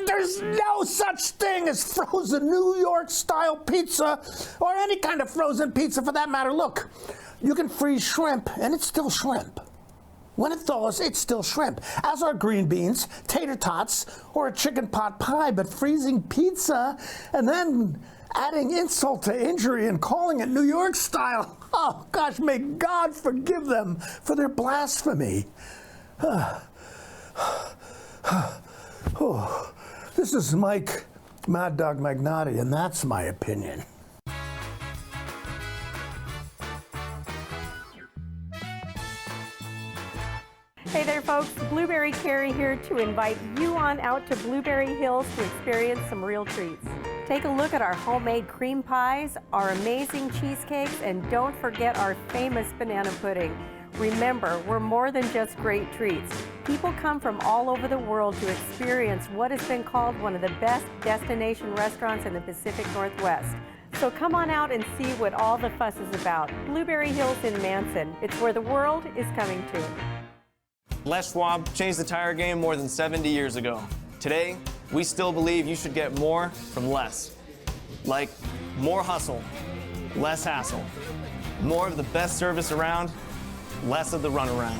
there's no such thing as frozen New York style pizza or any kind of frozen pizza for that matter. Look, you can freeze shrimp and it's still shrimp. When it thaws, it's still shrimp, as are green beans, tater tots, or a chicken pot pie. But freezing pizza and then adding insult to injury and calling it New York style, oh gosh, may God forgive them for their blasphemy. This is Mike Mad Dog Magnotti, and that's my opinion. Hey there folks, Blueberry Carrie here to invite you on out to Blueberry Hills to experience some real treats. Take a look at our homemade cream pies, our amazing cheesecakes, and don't forget our famous banana pudding. Remember, we're more than just great treats. People come from all over the world to experience what has been called one of the best destination restaurants in the Pacific Northwest. So come on out and see what all the fuss is about. Blueberry Hills in Manson. It's where the world is coming to. Les Schwab changed the tire game more than 70 years ago. Today, we still believe you should get more from less. Like more hustle, less hassle. More of the best service around, less of the runaround.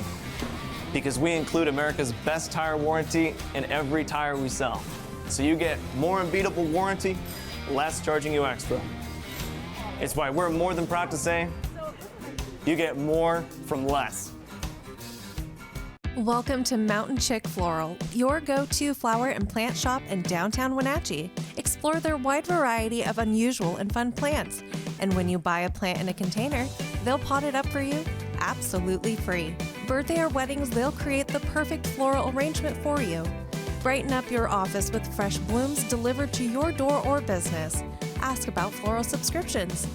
Because we include America's best tire warranty in every tire we sell. So you get more unbeatable warranty, less charging you extra. It's why we're more than proud to say, you get more from less. Welcome to Mountain Chick Floral, your go-to flower and plant shop in downtown Wenatchee. Explore their wide variety of unusual and fun plants. And when you buy a plant in a container, they'll pot it up for you absolutely free. Birthday or weddings, they'll create the perfect floral arrangement for you. Brighten up your office with fresh blooms delivered to your door or business. Ask about floral subscriptions.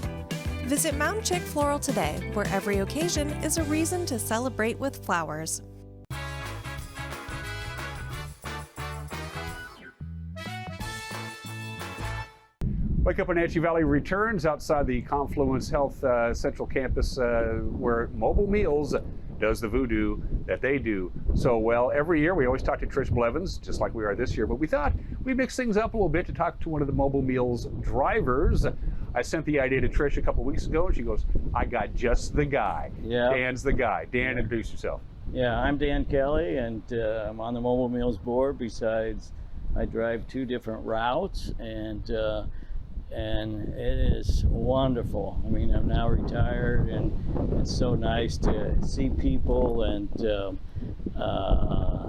Visit Mountain Chick Floral today, where every occasion is a reason to celebrate with flowers. Wake Up Wenatchee Valley returns outside the Confluence Health Central Campus where Mobile Meals does the voodoo that they do so well. Every year we always talk to Trish Blevins, just like we are this year, but we thought we'd mix things up a little bit to talk to one of the Mobile Meals drivers. I sent the idea to Trish a couple weeks ago and she goes, I got just the guy. Yeah. Dan's the guy. Dan, introduce yourself. Yeah, I'm Dan Kelly and I'm on the Mobile Meals board. Besides, I drive 2 different routes and it is wonderful. I mean, I'm now retired and it's so nice to see people, and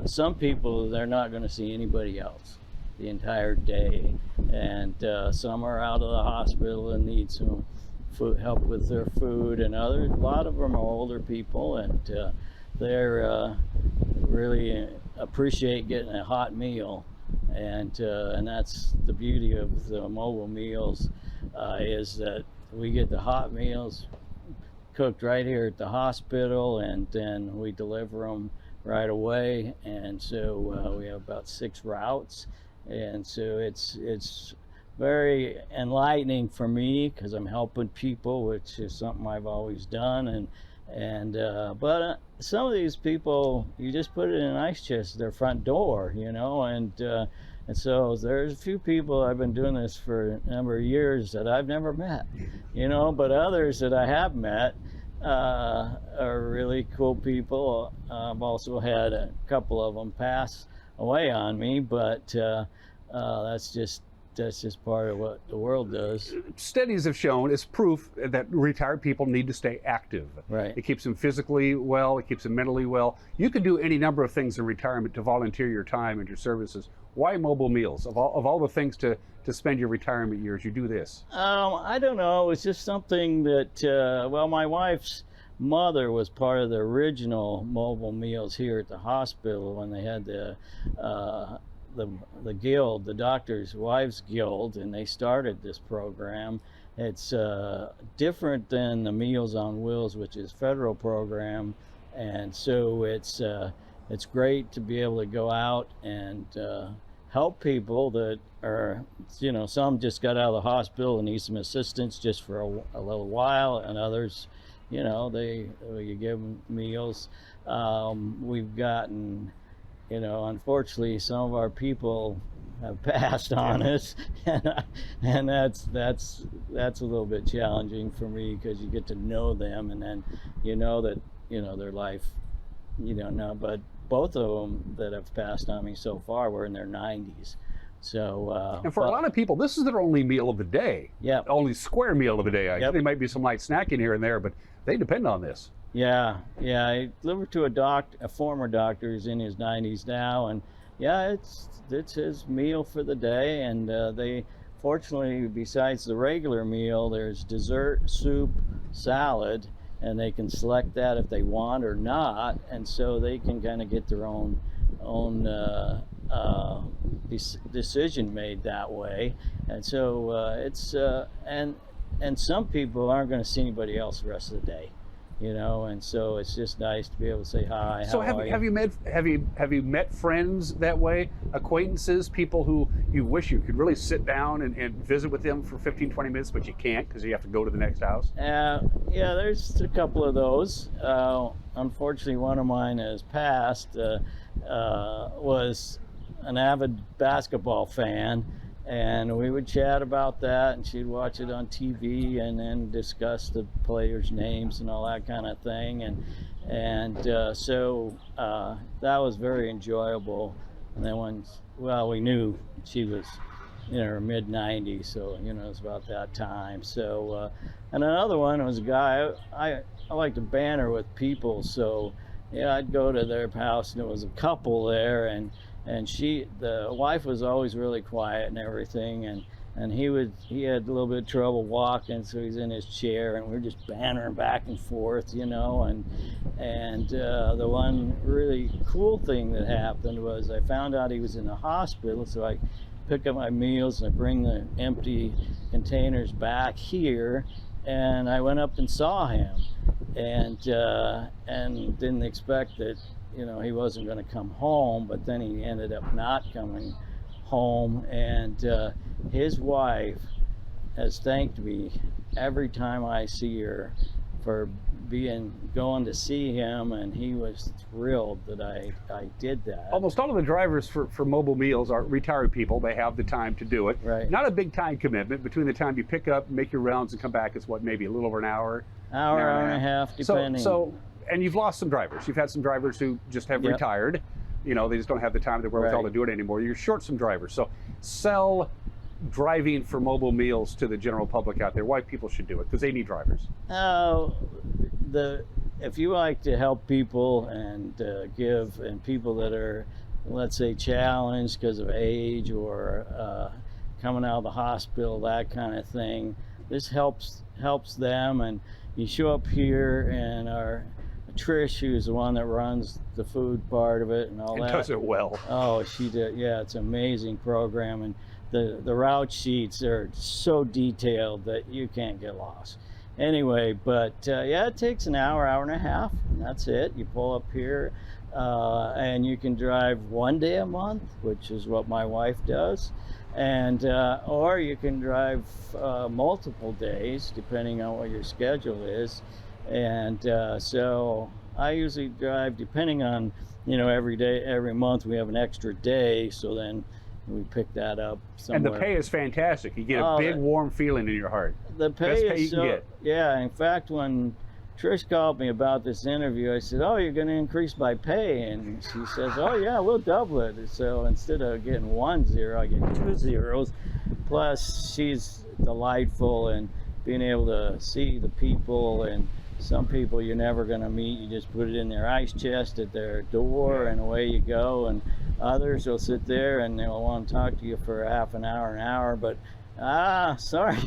some people, they're not going to see anybody else the entire day, and some are out of the hospital and need some food, help with their food, and a lot of them are older people, and they're really appreciate getting a hot meal. And that's the beauty of the Mobile Meals, is that we get the hot meals cooked right here at the hospital, and then we deliver them right away. And so we have about 6 routes, And so it's very enlightening for me because I'm helping people, which is something I've always done. But some of these people, you just put it in an ice chest at their front door, you know, and so there's a few people, I've been doing this for a number of years, that I've never met, you know, but others that I have met are really cool people. I've also had a couple of them pass away on me, but that's just part of what the world does. Studies have shown, it's proof that retired people need to stay active. Right. It keeps them physically well, it keeps them mentally well. You can do any number of things in retirement to volunteer your time and your services. Why mobile meals? Of all the things to spend your retirement years, you do this? I don't know. It's just something that, well, my wife's mother was part of the original mobile meals here at the hospital when they had the guild, the Doctors' Wives Guild, and they started this program. It's different than the Meals on Wheels, which is a federal program, and so it's great to be able to go out and help people that are, you know, some just got out of the hospital and need some assistance just for a little while, and others, you know, you give them meals. We've gotten, you know, unfortunately, some of our people have passed on us, and that's a little bit challenging for me because you get to know them, and then you know that, you know, their life, you don't know. But both of them that have passed on me so far were in their 90s. So and for a lot of people, this is their only meal of the day. Yeah. Only square meal of the day. There might be some light snacking here and there, but they depend on this. Yeah. I delivered to a former doctor who's in his 90s now, and yeah, it's his meal for the day. And they, fortunately, besides the regular meal, there's dessert, soup, salad, and they can select that if they want or not, and so they can kind of get their own decision made that way. And so it's and some people aren't going to see anybody else the rest of the day, you know, and so it's just nice to be able to say hi. So have you met friends that way, acquaintances, people who you wish you could really sit down and visit with them for 15-20 minutes, but you can't because you have to go to the next house? Yeah, there's a couple of those. Unfortunately, one of mine has passed. Was an avid basketball fan, and we would chat about that, and she'd watch it on TV and then discuss the players' names and all that kind of thing, and so that was very enjoyable. And then we knew she was in her mid-90s, so you know it was about that time. So and another one was a guy I like to banter with people, so yeah, I'd go to their house and there was a couple there, and the wife was always really quiet and everything, and he had a little bit of trouble walking, so he's in his chair, and we're just bantering back and forth, you know, and the one really cool thing that happened was I found out he was in the hospital, so I pick up my meals and I bring the empty containers back here, and I went up and saw him, and didn't expect that, you know, he wasn't going to come home, but then he ended up not coming home, and his wife has thanked me every time I see her for going to see him, and he was thrilled that I did that. Almost all of the drivers for mobile meals are retired people. They have the time to do it. Right. Not a big time commitment. Between the time you pick up, make your rounds, and come back, it's what, maybe a little over an hour? Hour and a half, depending. So, and you've lost some drivers. You've had some drivers who just have retired. You know, they just don't have the time, the wherewithal to do it anymore. You're short some drivers. So sell driving for mobile meals to the general public out there. Why people should do it, because they need drivers. If you like to help people and give, and people that are, let's say, challenged because of age or coming out of the hospital, that kind of thing, this helps them. And you show up here, and our Trish, who's the one that runs the food part of it and all that, does it well. Oh, she did. Yeah, it's an amazing program, and the route sheets are so detailed that you can't get lost. Anyway, but yeah, it takes an hour, hour and a half, and that's it. You pull up here, and you can drive 1 day a month, which is what my wife does, and or you can drive multiple days, depending on what your schedule is. And so I usually drive, depending on, you know, every day, every month we have an extra day, so then we pick that up somewhere. And the pay is fantastic. You get a big warm feeling in your heart. The pay Best is pay you can get. Yeah, in fact, when Trish called me about this interview, I said, "Oh, you're going to increase my pay," and she says, "Oh yeah, we'll double it." So instead of getting 1 0, I get 2 zeros. Plus, she's delightful, and being able to see the people, and some people you're never going to meet, you just put it in their ice chest at their door, and away you go. And others will sit there and they'll want to talk to you for half an hour, but sorry,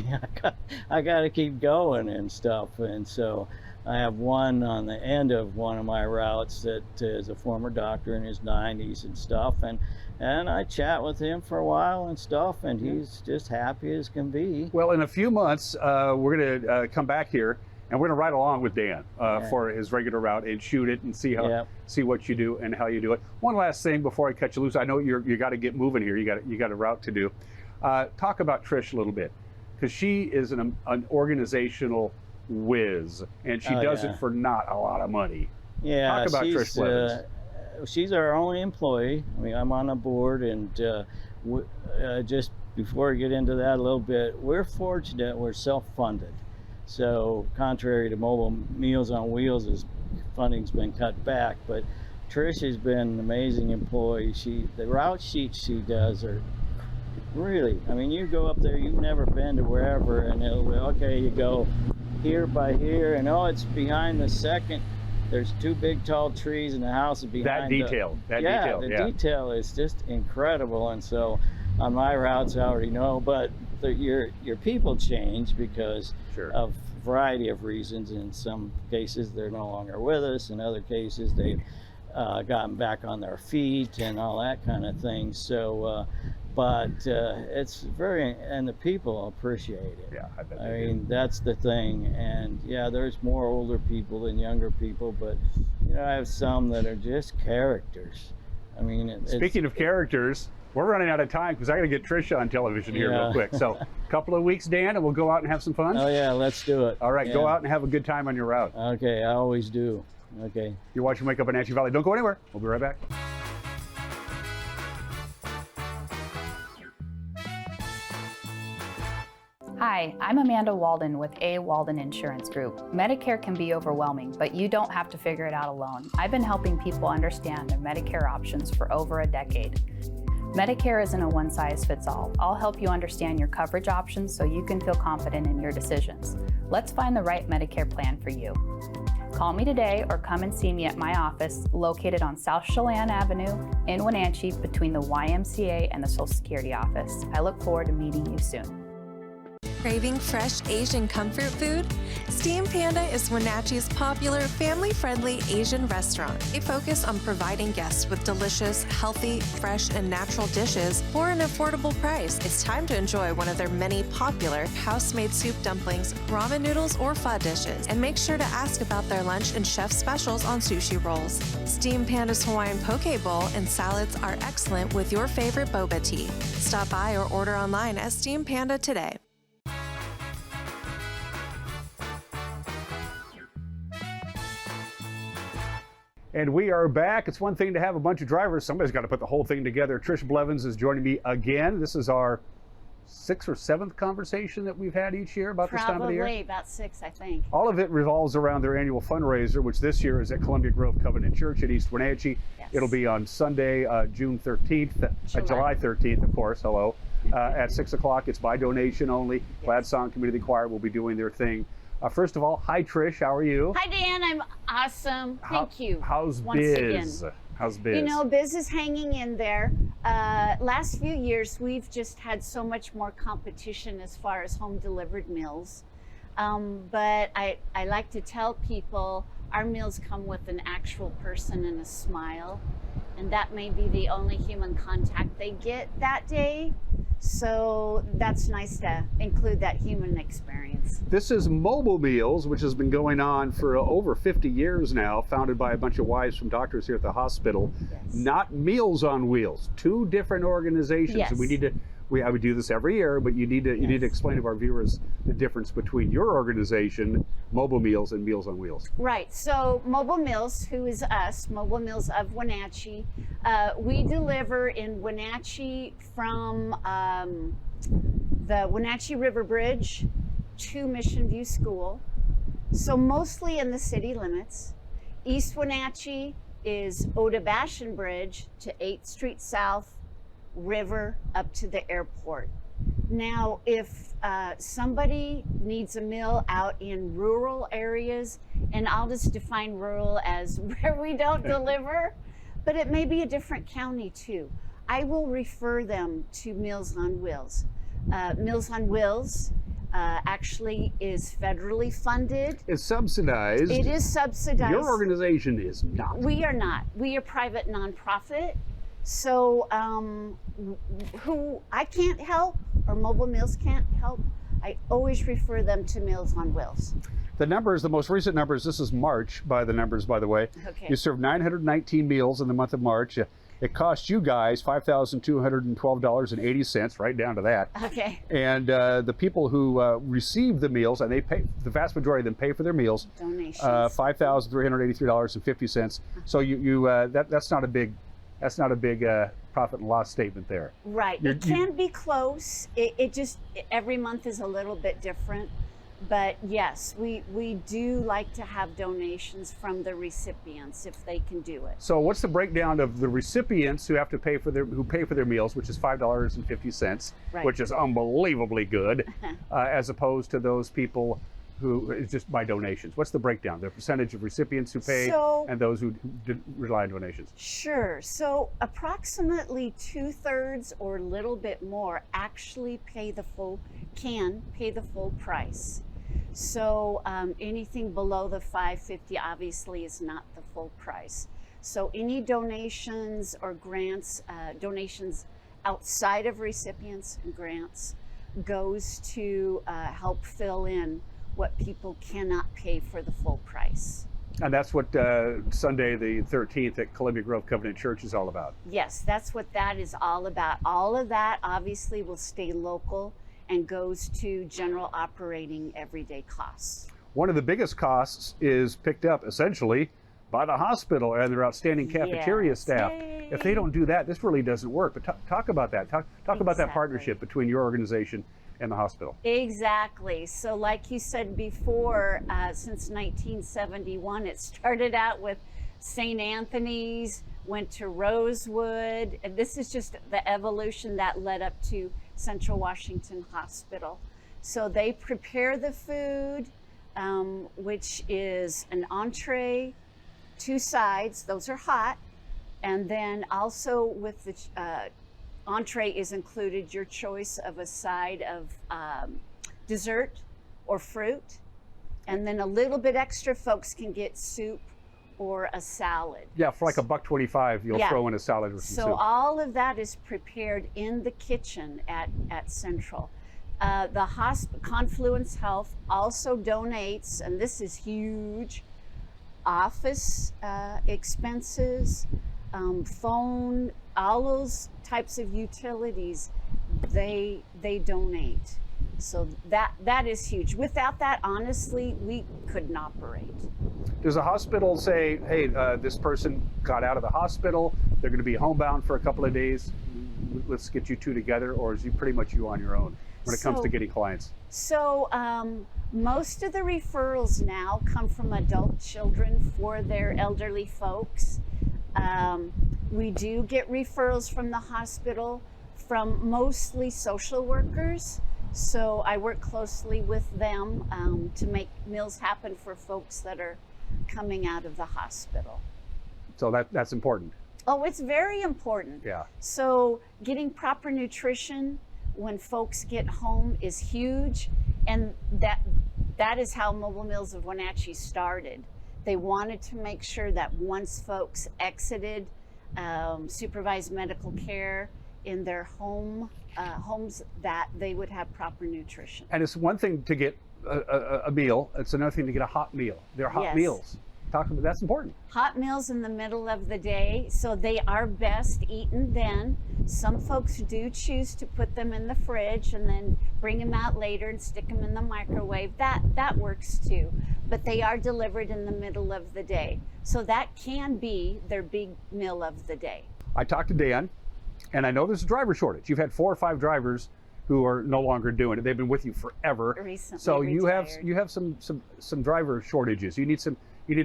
I got to keep going and stuff. And so I have one on the end of one of my routes that is a former doctor in his 90s and stuff, and I chat with him for a while and stuff, and he's just happy as can be. Well, in a few months, we're going to come back here, and we're going to ride along with Dan for his regular route and shoot it and see how see what you do and how you do it. One last thing before I cut you loose, I know you got to get moving here. You got a route to do. Talk about Trish a little bit, because she is an organizational whiz, and she does it for not a lot of money. Yeah, talk about Trish Blevins. She's our only employee. I mean, I'm on the board, and just before I get into that a little bit, we're fortunate we're self-funded. So contrary to Mobile Meals on Wheels, funding's been cut back, but Trish has been an amazing employee. The route sheets she does are really, I mean, you go up there, you've never been to wherever, and it'll be, okay, you go here by here, and oh, it's behind the second. There's 2 big tall trees, and the house is behind. The detail is just incredible. And so on my routes, I already know, but your people change because of a variety of reasons. In some cases, they're no longer with us. In other cases, they've gotten back on their feet and all that kind of thing. So, but it's and the people appreciate it. Yeah, I bet. I mean, that's the thing. And yeah, there's more older people than younger people, but you know, I have some that are just characters. I mean, speaking of characters, we're running out of time because I got to get Trish on television here real quick. So a couple of weeks, Dan, and we'll go out and have some fun. Oh yeah, let's do it. All right, go out and have a good time on your route. Okay, I always do. Okay. You're watching Wake Up Wenatchee Valley. Don't go anywhere. We'll be right back. Hi, I'm Amanda Walden with A. Walden Insurance Group. Medicare can be overwhelming, but you don't have to figure it out alone. I've been helping people understand their Medicare options for over a decade. Medicare isn't a one-size-fits-all. I'll help you understand your coverage options so you can feel confident in your decisions. Let's find the right Medicare plan for you. Call me today or come and see me at my office located on South Chelan Avenue in Wenatchee between the YMCA and the Social Security office. I look forward to meeting you soon. Craving fresh Asian comfort food? Steam Panda is Wenatchee's popular family-friendly Asian restaurant. They focus on providing guests with delicious, healthy, fresh, and natural dishes for an affordable price. It's time to enjoy one of their many popular house-made soup dumplings, ramen noodles, or pho dishes. And make sure to ask about their lunch and chef specials on sushi rolls. Steam Panda's Hawaiian poke bowl and salads are excellent with your favorite boba tea. Stop by or order online at Steam Panda today. And we are back. It's one thing to have a bunch of drivers. Somebody's got to put the whole thing together. Trish Blevins is joining me again. This is our 6th or 7th conversation that we've had each year about this time of the year. Probably about 6, I think. All of it revolves around their annual fundraiser, which this year is at Columbia Grove Covenant Church in East Wenatchee. Yes. It'll be on Sunday, June 13th, July 13th, of course. Hello. At 6 o'clock. It's by donation only. Yes. Glad Song Community Choir will be doing their thing. First of all, hi Trish, how are you? Hi Dan, I'm awesome. Thank you. How's biz? How's biz? You know, biz is hanging in there. Last few years, we've just had so much more competition as far as home delivered meals. But I like to tell people our meals come with an actual person and a smile. And that may be the only human contact they get that day. So that's nice to include that human experience. This is Mobile Meals, which has been going on for over 50 years now, founded by a bunch of wives from doctors here at the hospital. Yes. Not Meals on Wheels, two different organizations. Yes. And we need to, I would do this every year, but you need to explain to our viewers the difference between your organization, Mobile Meals, and Meals on Wheels. Right, so Mobile Meals, who is us, Mobile Meals of Wenatchee, we deliver in Wenatchee from the Wenatchee River Bridge to Mission View School. So mostly in the city limits. East Wenatchee is Oda-Bashan Bridge to 8th Street South, River up to the airport. Now, if somebody needs a meal out in rural areas, and I'll just define rural as where we don't deliver, but it may be a different county too, I will refer them to Meals on Wheels. Meals on Wheels actually is federally funded. It's subsidized. It is subsidized. Your organization is not. We are not. We are private nonprofit. So who I can't help or Mobile Meals can't help, I always refer them to Meals on Wheels. The numbers, the most recent numbers, this is March by the numbers, by the way. Okay. You served 919 meals in the month of March. It cost you guys $5,212.80, right down to that. Okay. And the people who receive the meals, and they pay, the vast majority of them pay for their meals. Donations. $5,383.50. So that's not a big profit and loss statement there. Right. It can be close. It just every month is a little bit different. But yes, we do like to have donations from the recipients if they can do it. So what's the breakdown of the recipients who pay for their meals, which is $5.50, Right. which is unbelievably good, as opposed to those people who is just by donations? What's the breakdown? The percentage of recipients who pay and those who rely on donations? Sure. So approximately 2/3 or a little bit more actually can pay the full price. So anything below the $5.50 obviously is not the full price. So any donations or grants, donations outside of recipients and grants goes to help fill in what people cannot pay for the full price. And that's what Sunday the 13th at Columbia Grove Covenant Church is all about. Yes, that's what that is all about. All of that obviously will stay local and goes to general operating everyday costs. One of the biggest costs is picked up essentially by the hospital and their outstanding cafeteria staff. If they don't do that, this really doesn't work. But talk about that. Talk about that partnership between your organization and the hospital. Exactly. So like you said before, since 1971, it started out with St. Anthony's, went to Rosewood, and this is just the evolution that led up to Central Washington Hospital. So they prepare the food, which is an entree, 2 sides, those are hot, and then also with the entree is included your choice of a side of dessert or fruit, and then a little bit extra folks can get soup or a salad. Yeah, for like $1.25, you'll throw in a salad with some soup. So all of that is prepared in the kitchen at Central. The Confluence Health also donates, and this is huge, office expenses, phone, all those types of utilities, they donate. So that is huge. Without that, honestly, we couldn't operate. Does a hospital say, hey, this person got out of the hospital, they're going to be homebound for a couple of days, let's get you two together, or is you pretty much you on your own when it comes to getting clients? So most of the referrals now come from adult children for their elderly folks. We do get referrals from the hospital from mostly social workers. So I work closely with them to make meals happen for folks that are coming out of the hospital. So that's important. Oh, it's very important. Yeah. So getting proper nutrition when folks get home is huge, and that is how Mobile Meals of Wenatchee started. They wanted to make sure that once folks exited supervised medical care in their homes that they would have proper nutrition. And it's one thing to get a meal. It's another thing to get a hot meal. They're hot Yes. meals. That's important. Hot meals in the middle of the day, so they are best eaten then. Some folks do choose to put them in the fridge and then bring them out later and stick them in the microwave. That works too. But they are delivered in the middle of the day. So that can be their big meal of the day. I talked to Dan, and I know there's a driver shortage. You've had 4 or 5 drivers who are no longer doing it. They've been with you forever. Recently so retired. you have some driver shortages. You need to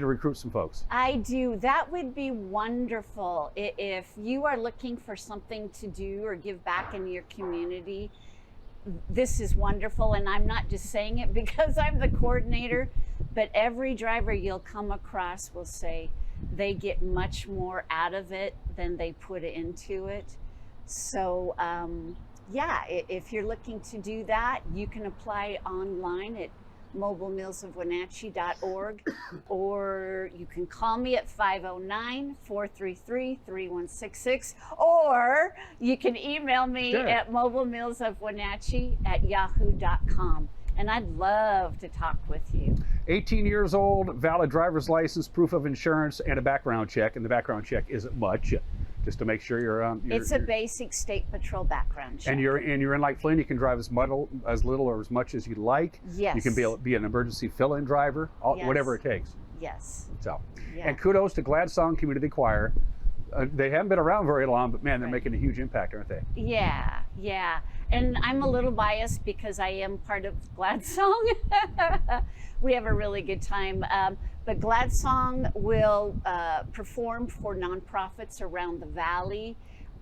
recruit some folks. I do. That would be wonderful. If you are looking for something to do or give back in your community, this is wonderful. And I'm not just saying it because I'm the coordinator, but every driver you'll come across will say they get much more out of it than they put into it. So yeah, if you're looking to do that, you can apply online at mobilemealsofwenatchee.org, or you can call me at 509-433-3166, or you can email me at mobilemealsofwenatchee@yahoo.com. And I'd love to talk with you. 18 years old, valid driver's license, proof of insurance, and a background check. And the background check isn't much, just to make sure you're it's a basic state patrol background check. And you're in like Flynn, you can drive as little or as much as you like. Yes. You can be an emergency fill-in driver, Yes. whatever it takes. Yes. So, Yeah. and kudos to Gladsong Community Choir. They haven't been around very long, but man, they're making a huge impact, aren't they? Yeah, yeah. And I'm a little biased because I am part of Gladsong. We have a really good time. But Gladsong will perform for nonprofits around the valley.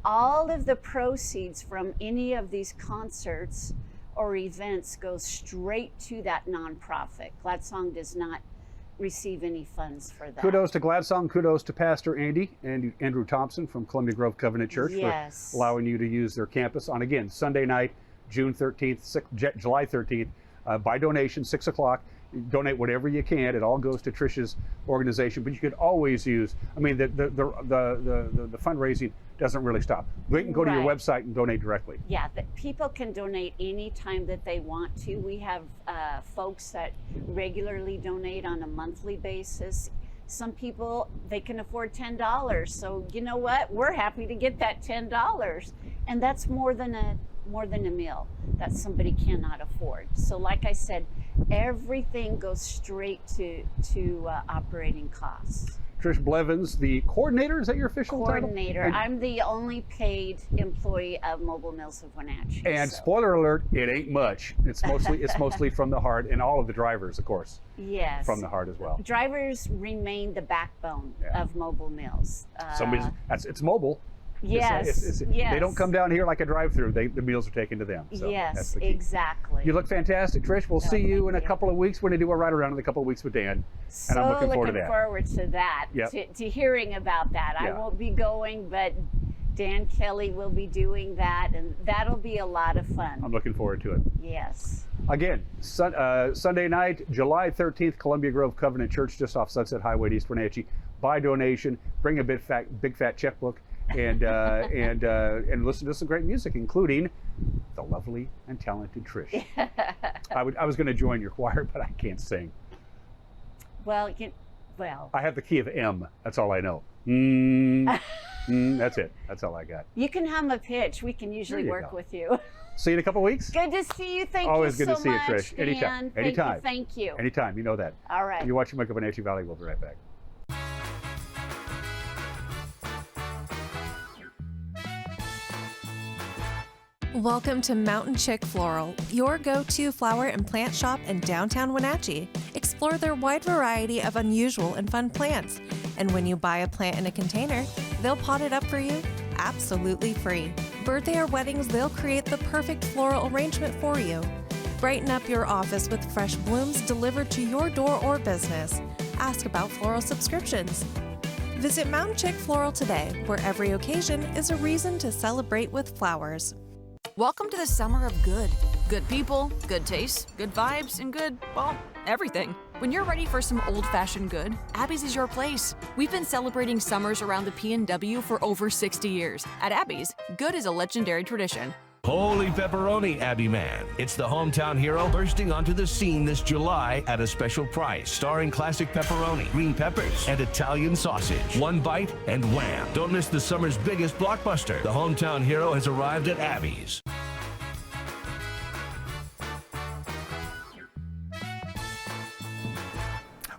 All of the proceeds from any of these concerts or events go straight to that nonprofit. Gladsong does not receive any funds for that. Kudos to Gladsong, kudos to Pastor Andy and Andrew Thompson from Columbia Grove Covenant Church Yes. for allowing you to use their campus on, again, Sunday night, June 13th, July 13th, by donation, 6 o'clock. Donate whatever you can. It all goes to Trish's organization, but you could always use, I mean, the fundraising doesn't really stop. They can go to your Right. website and donate directly. Yeah, people can donate any time that they want to. We have folks that regularly donate on a monthly basis. Some people, they can afford $10. So you know what? We're happy to get that $10. And that's more than a meal that somebody cannot afford. So like I said, everything goes straight to operating costs. Trish Blevins, the coordinator, is that your official Coordinator. title? I'm the only paid employee of Mobile Meals of Wenatchee. And so. spoiler alert, it ain't much. It's mostly from the heart, and all of the drivers, of course. Yes. From the heart as well. Drivers remain the backbone of Mobile Meals. It's mobile. Yes. They don't come down here like a drive-through. The meals are taken to them. So that's Yes, the key. exactly. You look fantastic, Trish. We'll see you in a couple of weeks. We're going to do a ride around in a couple of weeks with Dan. So And I'm looking forward to that. forward to that, Yep. to hearing about that. I Yeah. won't be going, but Dan Kelly will be doing that, and that'll be a lot of fun. I'm looking forward to it. Yes. Again, Sunday night, July 13th, Columbia Grove Covenant Church, just off Sunset Highway at East Wenatchee. Buy donation, bring a big fat checkbook, and listen to some great music, including the lovely and talented Trish. I was going to join your choir, but I can't sing. Well, I have the key of M. That's all I know. That's it. That's all I got. you can hum a pitch. We can usually There you work go. with you. See you in a couple of weeks. Good to see you. Thank Always you good so to see much, you, Trish. Dan. Anytime. Thank Anytime. you. Thank you. Anytime. You know that. All right. You're watching Wake Up Wenatchee Valley. We'll be right back. Welcome to Mountain Chick Floral, your go-to flower and plant shop in downtown Wenatchee. Explore their wide variety of unusual and fun plants. And when you buy a plant in a container, they'll pot it up for you absolutely free. Birthday or weddings, they'll create the perfect floral arrangement for you. Brighten up your office with fresh blooms delivered to your door or business. Ask about floral subscriptions. Visit Mountain Chick Floral today, where every occasion is a reason to celebrate with flowers. Welcome to the summer of good. Good people, good taste, good vibes, and good, well, everything. When you're ready for some old-fashioned good, Abby's is your place. We've been celebrating summers around the P&W for over 60 years. At Abby's, good is a legendary tradition. Holy pepperoni, Abby Man. It's the hometown hero bursting onto the scene this July at a special price, starring classic pepperoni, green peppers, and Italian sausage. One bite and wham. Don't miss the summer's biggest blockbuster. The hometown hero has arrived at Abby's.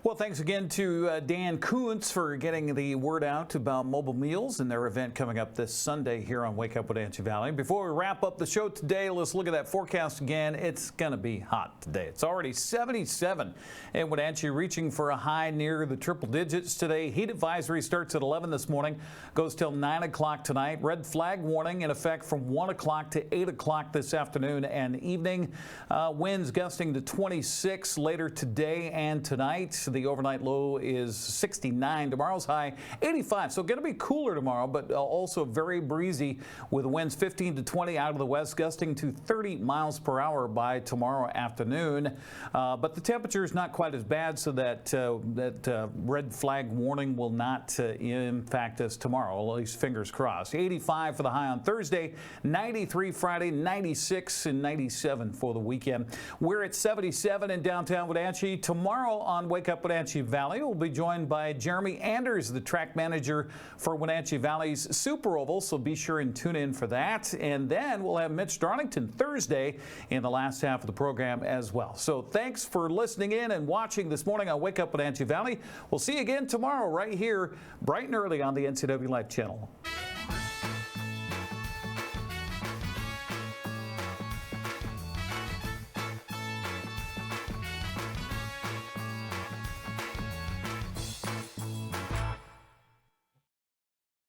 Well, thanks again to Dan Kuntz for getting the word out about Mobile Meals and their event coming up this Sunday here on Wake Up Wenatchee Valley. Before we wrap up the show today, let's look at that forecast again. It's going to be hot today. It's already 77 in Wenatchee, reaching for a high near the triple digits today. Heat advisory starts at 11 this morning, goes till 9 o'clock tonight. Red flag warning in effect from 1 o'clock to 8 o'clock this afternoon and evening. Winds gusting to 26 later today and tonight. The overnight low is 69. Tomorrow's high 85. So going to be cooler tomorrow, but also very breezy with winds 15 to 20 out of the west, gusting to 30 miles per hour by tomorrow afternoon. But the temperature is not quite as bad, so that red flag warning will not impact us tomorrow, at least fingers crossed. 85 for the high on Thursday, 93 Friday, 96 and 97 for the weekend. We're at 77 in downtown Wenatchee. Tomorrow on Wake Up Wenatchee Valley, we'll be joined by Jeremy Anders, the track manager for Wenatchee Valley's Super Oval, so be sure and tune in for that. And then we'll have Mitch Darlington Thursday in the last half of the program as well. So thanks for listening in and watching this morning on Wake Up Wenatchee Valley. We'll see you again tomorrow right here, bright and early on the NCWLIFE channel.